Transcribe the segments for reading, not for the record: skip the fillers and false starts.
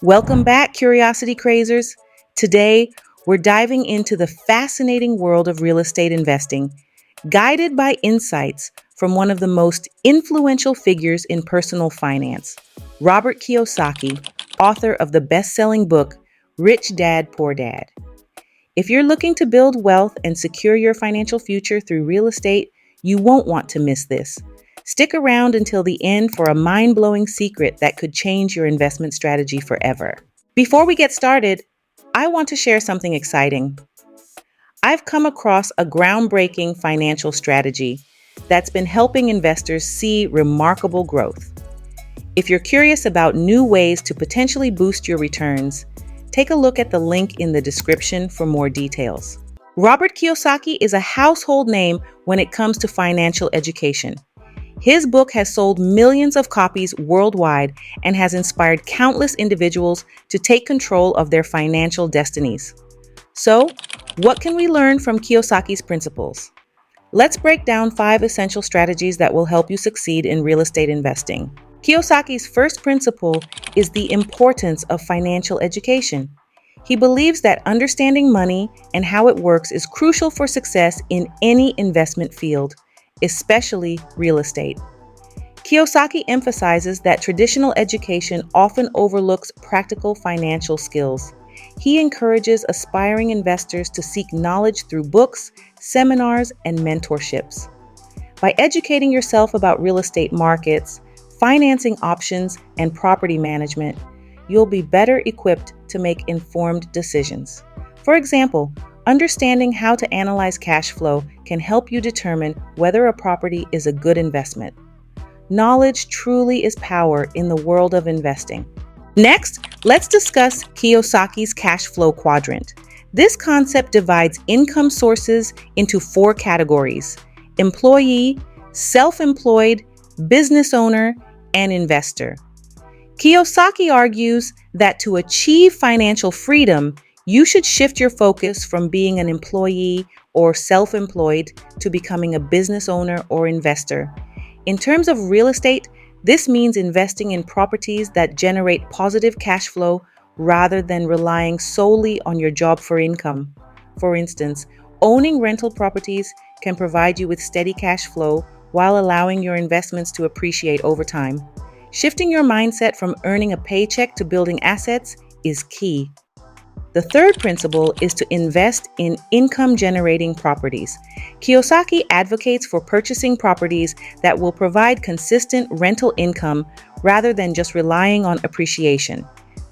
Welcome back, Curiosity Crazers. Today, we're diving into the fascinating world of real estate investing, guided by insights from one of the most influential figures in personal finance, Robert Kiyosaki, author of the best-selling book, Rich Dad, Poor Dad. If you're looking to build wealth and secure your financial future through real estate, you won't want to miss this. Stick around until the end for a mind-blowing secret that could change your investment strategy forever. Before we get started, I want to share something exciting. I've come across a groundbreaking financial strategy that's been helping investors see remarkable growth. If you're curious about new ways to potentially boost your returns, take a look at the link in the description for more details. Robert Kiyosaki is a household name when it comes to financial education. His book has sold millions of copies worldwide and has inspired countless individuals to take control of their financial destinies. So, what can we learn from Kiyosaki's principles? Let's break down 5 essential strategies that will help you succeed in real estate investing. Kiyosaki's first principle is the importance of financial education. He believes that understanding money and how it works is crucial for success in any investment field, especially real estate. Kiyosaki emphasizes that traditional education often overlooks practical financial skills. He encourages aspiring investors to seek knowledge through books, seminars, and mentorships. By educating yourself about real estate markets, financing options, and property management, you'll be better equipped to make informed decisions. For example, understanding how to analyze cash flow can help you determine whether a property is a good investment. Knowledge truly is power in the world of investing. Next, let's discuss Kiyosaki's Cash Flow Quadrant. This concept divides income sources into 4 categories: employee, self-employed, business owner, and investor. Kiyosaki argues that to achieve financial freedom, you should shift your focus from being an employee or self-employed to becoming a business owner or investor. In terms of real estate, this means investing in properties that generate positive cash flow rather than relying solely on your job for income. For instance, owning rental properties can provide you with steady cash flow while allowing your investments to appreciate over time. Shifting your mindset from earning a paycheck to building assets is key. The third principle is to invest in income-generating properties. Kiyosaki advocates for purchasing properties that will provide consistent rental income rather than just relying on appreciation.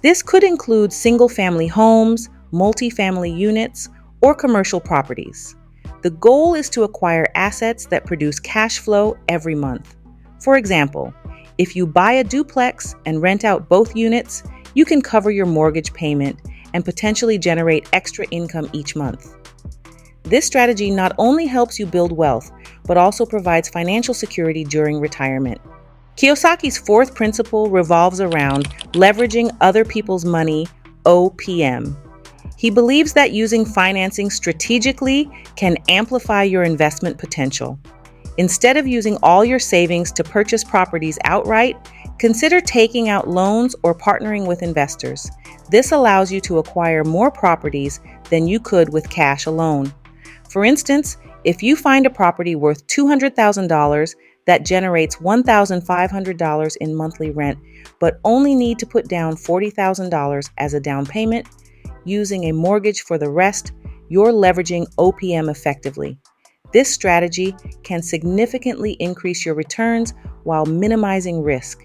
This could include single-family homes, multi-family units, or commercial properties. The goal is to acquire assets that produce cash flow every month. For example, if you buy a duplex and rent out both units, you can cover your mortgage payment and potentially generate extra income each month. This strategy not only helps you build wealth, but also provides financial security during retirement. Kiyosaki's fourth principle revolves around leveraging other people's money, OPM. He believes that using financing strategically can amplify your investment potential. Instead of using all your savings to purchase properties outright, consider taking out loans or partnering with investors. This allows you to acquire more properties than you could with cash alone. For instance, if you find a property worth $200,000 that generates $1,500 in monthly rent, but only need to put down $40,000 as a down payment, using a mortgage for the rest, you're leveraging OPM effectively. This strategy can significantly increase your returns while minimizing risk.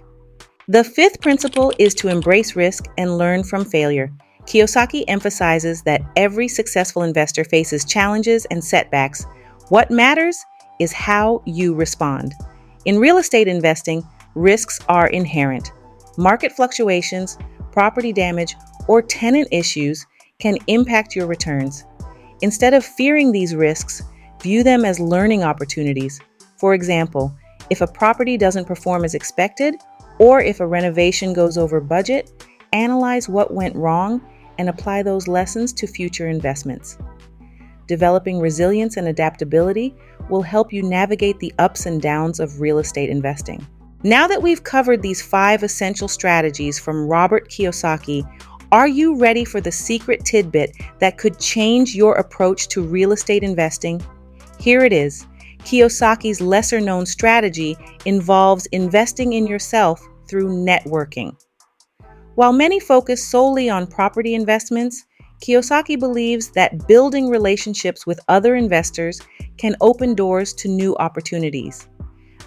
The fifth principle is to embrace risk and learn from failure. Kiyosaki emphasizes that every successful investor faces challenges and setbacks. What matters is how you respond. In real estate investing, risks are inherent. Market fluctuations, property damage, or tenant issues can impact your returns. Instead of fearing these risks, view them as learning opportunities. For example, if a property doesn't perform as expected, or if a renovation goes over budget, analyze what went wrong and apply those lessons to future investments. Developing resilience and adaptability will help you navigate the ups and downs of real estate investing. Now that we've covered these 5 essential strategies from Robert Kiyosaki, are you ready for the secret tidbit that could change your approach to real estate investing? Here it is. Kiyosaki's lesser-known strategy involves investing in yourself through networking. While many focus solely on property investments, Kiyosaki believes that building relationships with other investors can open doors to new opportunities.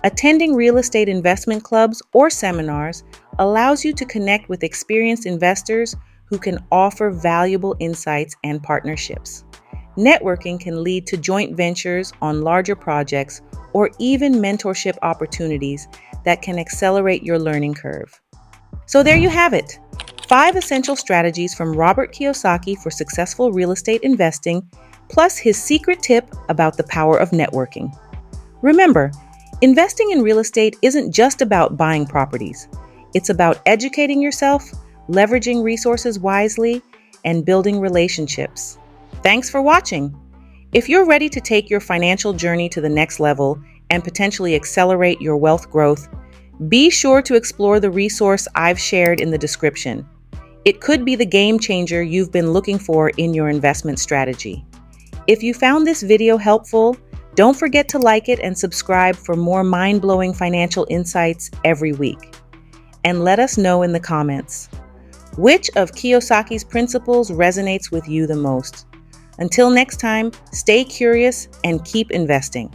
Attending real estate investment clubs or seminars allows you to connect with experienced investors who can offer valuable insights and partnerships. Networking can lead to joint ventures on larger projects or even mentorship opportunities that can accelerate your learning curve. So there you have it. 5 essential strategies from Robert Kiyosaki for successful real estate investing, plus his secret tip about the power of networking. Remember, investing in real estate isn't just about buying properties. It's about educating yourself, leveraging resources wisely, and building relationships. Thanks for watching. If you're ready to take your financial journey to the next level and potentially accelerate your wealth growth, be sure to explore the resource I've shared in the description. It could be the game changer you've been looking for in your investment strategy. If you found this video helpful, don't forget to like it and subscribe for more mind-blowing financial insights every week. And let us know in the comments, which of Kiyosaki's principles resonates with you the most? Until next time, stay curious and keep investing.